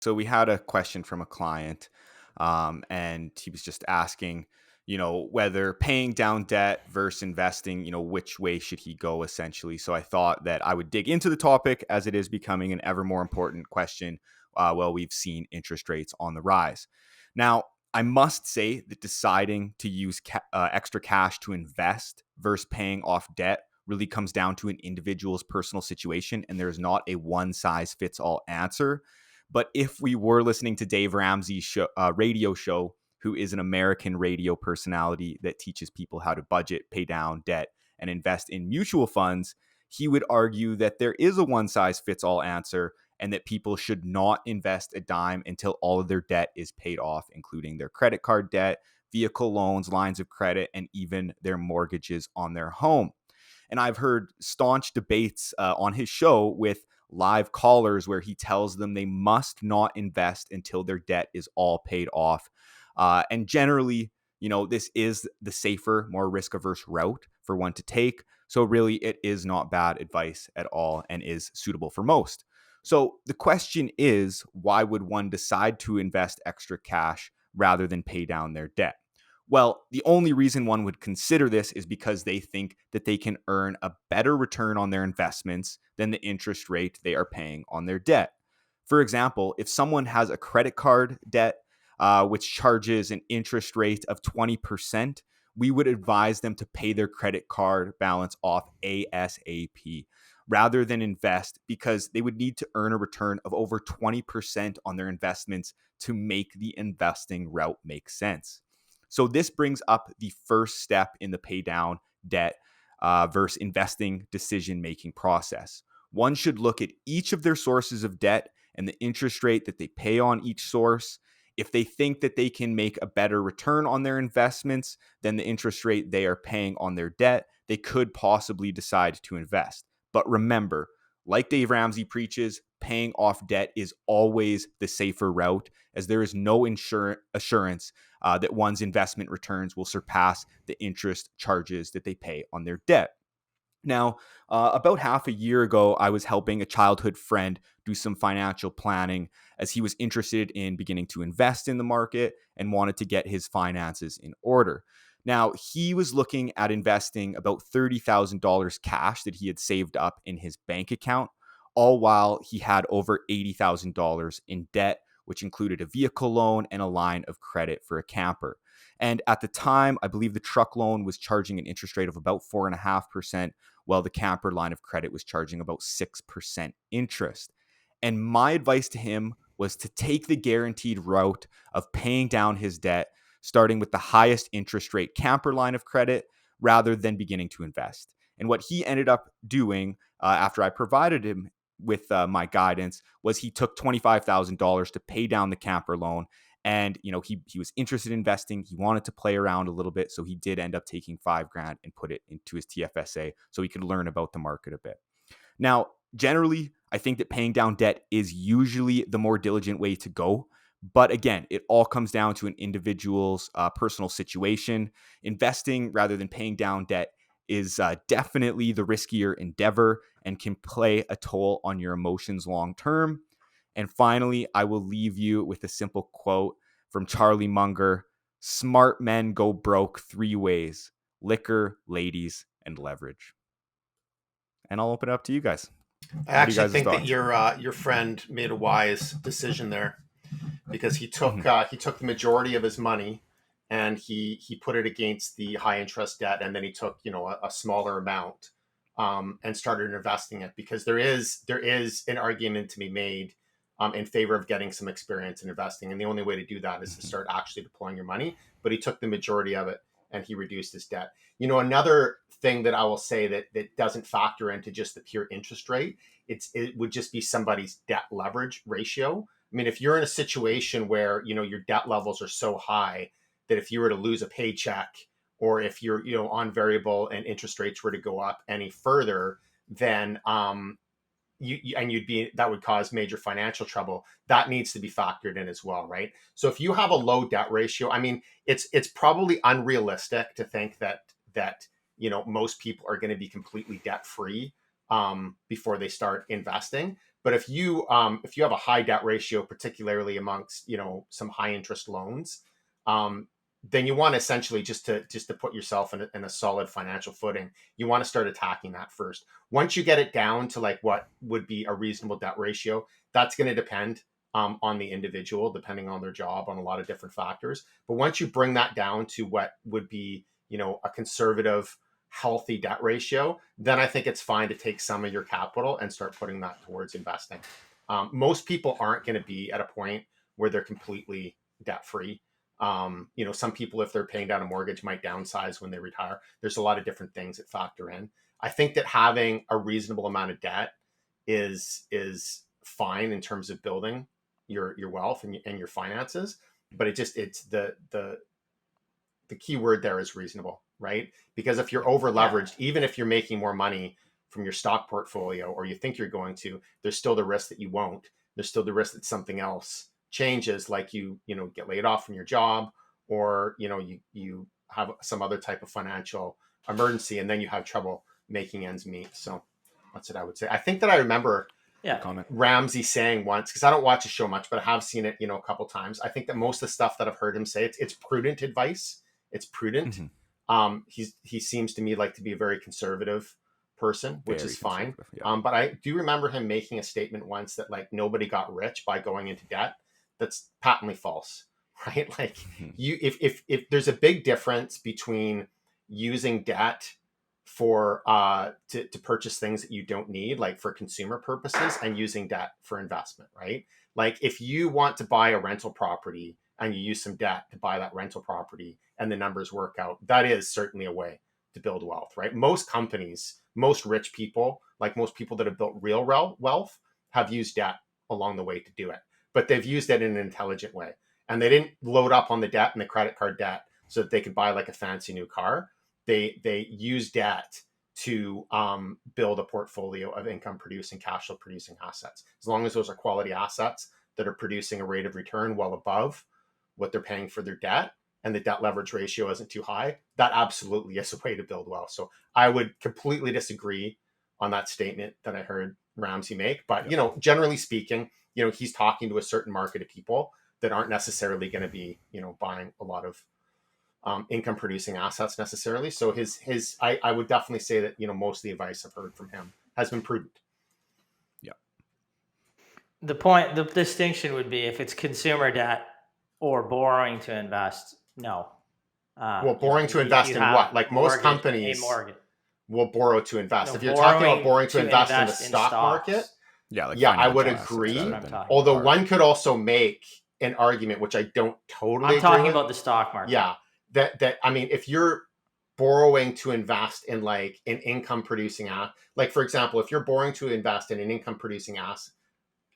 So we had a question from a client, and he was just asking, whether paying down debt versus investing, which way should he go essentially. So I thought that I would dig into the topic as it is becoming an ever more important question. Well, we've seen interest rates on the rise. Now, I must say that deciding to use extra cash to invest versus paying off debt really comes down to an individual's personal situation, and there's not a one size fits all answer. But if we were listening to Dave Ramsey's radio show, who is an American radio personality that teaches people how to budget, pay down debt, and invest in mutual funds, he would argue that there is a one size fits all answer and that people should not invest a dime until all of their debt is paid off, including their credit card debt, vehicle loans, lines of credit, and even their mortgages on their home. And I've heard staunch debates on his show with live callers where he tells them they must not invest until their debt is all paid off. And generally, this is the safer, more risk averse route for one to take. So, really, it is not bad advice at all and is suitable for most. So, the question is, why would one decide to invest extra cash rather than pay down their debt? Well, the only reason one would consider this is because they think that they can earn a better return on their investments than the interest rate they are paying on their debt. For example, if someone has a credit card debt, which charges an interest rate of 20%, we would advise them to pay their credit card balance off ASAP rather than invest, because they would need to earn a return of over 20% on their investments to make the investing route make sense. So this brings up the first step in the pay down debt versus investing decision making process. One should look at each of their sources of debt and the interest rate that they pay on each source. If they think that they can make a better return on their investments than the interest rate they are paying on their debt, they could possibly decide to invest. But remember, like Dave Ramsey preaches, paying off debt is always the safer route, as there is no assurance that one's investment returns will surpass the interest charges that they pay on their debt. Now, about half a year ago, I was helping a childhood friend do some financial planning as he was interested in beginning to invest in the market and wanted to get his finances in order. Now, he was looking at investing about $30,000 cash that he had saved up in his bank account, all while he had over $80,000 in debt, which included a vehicle loan and a line of credit for a camper. And at the time, I believe the truck loan was charging an interest rate of about 4.5%, while the camper line of credit was charging about 6% interest. And my advice to him was to take the guaranteed route of paying down his debt, starting with the highest interest rate camper line of credit rather than beginning to invest. And what he ended up doing after I provided him with my guidance was he took $25,000 to pay down the camper loan. And he was interested in investing. He wanted to play around a little bit, so he did end up taking $5,000 and put it into his TFSA so he could learn about the market a bit. Now, generally, I think that paying down debt is usually the more diligent way to go. But again, it all comes down to an individual's personal situation. Investing rather than paying down debt is definitely the riskier endeavor and can play a toll on your emotions long term. And finally, I will leave you with a simple quote from Charlie Munger: smart men go broke three ways: liquor, ladies, and leverage. And I'll open it up to you guys. I What are you actually guys' think that thoughts? your friend made a wise decision there because Mhm. he took the majority of his money and he put it against the high interest debt, and then he took a smaller amount and started investing it, because there is an argument to be made in favor of getting some experience in investing, and the only way to do that is to Mhm. start actually deploying your money. But he took the majority of it and he reduced his debt. Another thing that I will say that doesn't factor into just the pure interest rate, it would just be somebody's debt leverage ratio. I mean, if you're in a situation where your debt levels are so high that if you were to lose a paycheck, or if you're on variable and interest rates were to go up any further, then and you'd be that would cause major financial trouble. That needs to be factored in as well, right? So if you have a low debt ratio, I mean, it's probably unrealistic to think that most people are going to be completely debt free before they start investing. But if you have a high debt ratio, particularly amongst some high interest loans, then you want to essentially just to put yourself in a solid financial footing. You want to start attacking that first. Once you get it down to like what would be a reasonable debt ratio, that's going to depend on the individual, depending on their job, on a lot of different factors. But once you bring that down to what would be a conservative, healthy debt ratio, then I think it's fine to take some of your capital and start putting that towards investing. Most people aren't going to be at a point where they're completely debt free. Some people, if they're paying down a mortgage, might downsize when they retire. There's a lot of different things that factor in. I think that having a reasonable amount of debt is fine in terms of building your wealth and your finances, but it's the key word there is reasonable, right? Because if you're over leveraged, even if you're making more money from your stock portfolio, or you think you're going to, there's still the risk that you won't. There's still the risk that something else changes, like you get laid off from your job, or you have some other type of financial emergency, and then you have trouble making ends meet. So that's what I would say. I think that I remember Comment. Ramsey saying once, because I don't watch the show much, but I have seen it, a couple times. I think that most of the stuff that I've heard him say, it's prudent advice. It's prudent. He seems to me like to be a very conservative person, which is fine. Yeah. But I do remember him making a statement once that like nobody got rich by going into debt. That's patently false, right? Like if there's a big difference between using debt for to purchase things that you don't need, like for consumer purposes, and using debt for investment, right? Like if you want to buy a rental property and you use some debt to buy that rental property and the numbers work out, that is certainly a way to build wealth, right? Most companies, most rich people, like most people that have built real wealth, have used debt along the way to do it, but they've used it in an intelligent way. And they didn't load up on the debt and the credit card debt so that they could buy like a fancy new car. They use debt to build a portfolio of income producing, cash flow producing assets. As long as those are quality assets that are producing a rate of return well above what they're paying for their debt, and the debt leverage ratio isn't too high, that absolutely is a way to build wealth. So I would completely disagree on that statement that I heard Ramsey make. But, generally speaking, he's talking to a certain market of people that aren't necessarily going to be, buying a lot of income producing assets necessarily. So I would definitely say that, most of the advice I've heard from him has been prudent. Yeah. The distinction would be if it's consumer debt or borrowing to invest. No. Well, borrowing to invest in what? Like most companies will borrow to invest. If you're talking about borrowing to invest in the stock market, I would agree. Although one could also make an argument, which I don't totally I'm talking about the stock market. Yeah. That I mean, if you're borrowing to invest in like an income producing like for example, if you're borrowing to invest in an income producing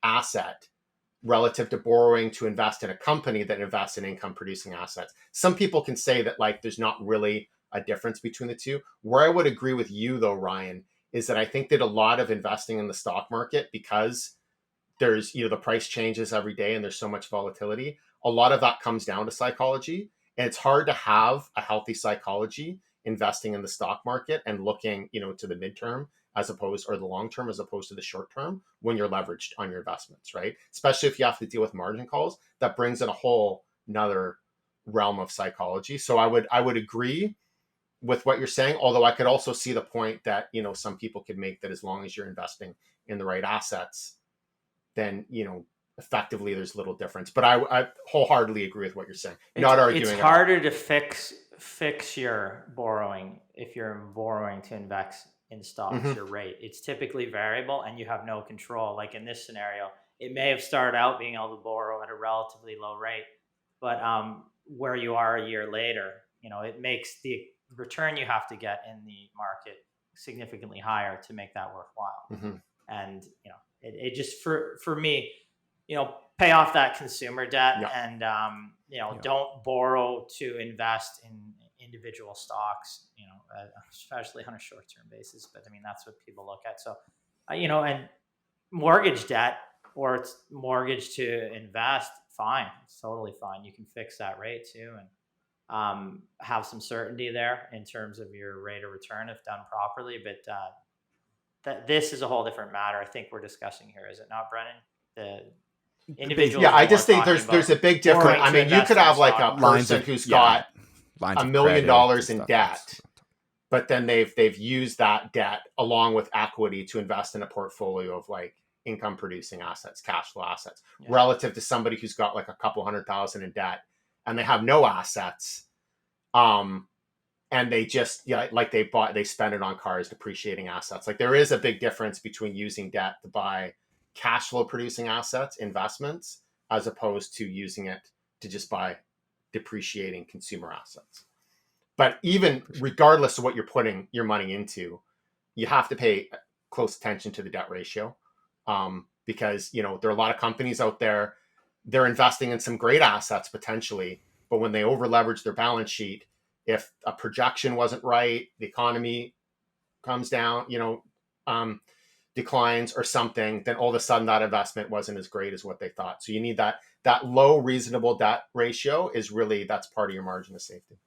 asset relative to borrowing to invest in a company that invests in income producing assets, some people can say that like there's not really a difference between the two. Where I would agree with you though, Ryan, is that I think that a lot of investing in the stock market, because there's the price changes every day and there's so much volatility, a lot of that comes down to psychology, and it's hard to have a healthy psychology investing in the stock market and looking to the midterm as opposed, or the long term as opposed to the short term, when you're leveraged on your investments, right? Especially if you have to deal with margin calls, that brings in a whole another realm of psychology. So I would agree with what you're saying, although I could also see the point that some people could make, that as long as you're investing in the right assets, then effectively there's little difference. But I wholeheartedly agree with what you're saying. Not arguing. It's harder to fix your borrowing if you're borrowing to invest in stocks. Your rate, it's typically variable and you have no control. Like in this scenario, it may have started out being able to borrow at a relatively low rate, but where you are a year later, it makes the return you have to get in the market significantly higher to make that worthwhile. And it just for me, pay off that consumer debt, and don't borrow to invest in individual stocks, especially on a short-term basis. But I mean, that's what people look at. So, and mortgage debt, or it's mortgage to invest, fine. It's totally fine. You can fix that rate too, and have some certainty there in terms of your rate of return if done properly. But that this is a whole different matter. I think we're discussing here, is it not, Brennan? The Base, individual Yeah, is I more just think talking there's a about big difference. borrowing I to mean, you invest could in the have like a stock. lines person of who's yeah, got lines $1 of million credit and in stuff. debt, but then they've used that debt along with equity to invest in a portfolio of like income producing assets, cash flow assets, Yeah. relative to somebody who's got like a couple $100,000 in debt and they have no assets. And they just, yeah, like they spend it on cars, depreciating assets. Like there is a big difference between using debt to buy cash flow producing assets, investments, as opposed to using it to just buy depreciating consumer assets. But even regardless of what you're putting your money into, you have to pay close attention to the debt ratio, because there are a lot of companies out there. They're investing in some great assets potentially, but when they over leverage their balance sheet, if a projection wasn't right, the economy comes down, declines or something, then all of a sudden that investment wasn't as great as what they thought. So you need that low reasonable debt ratio is really, that's part of your margin of safety.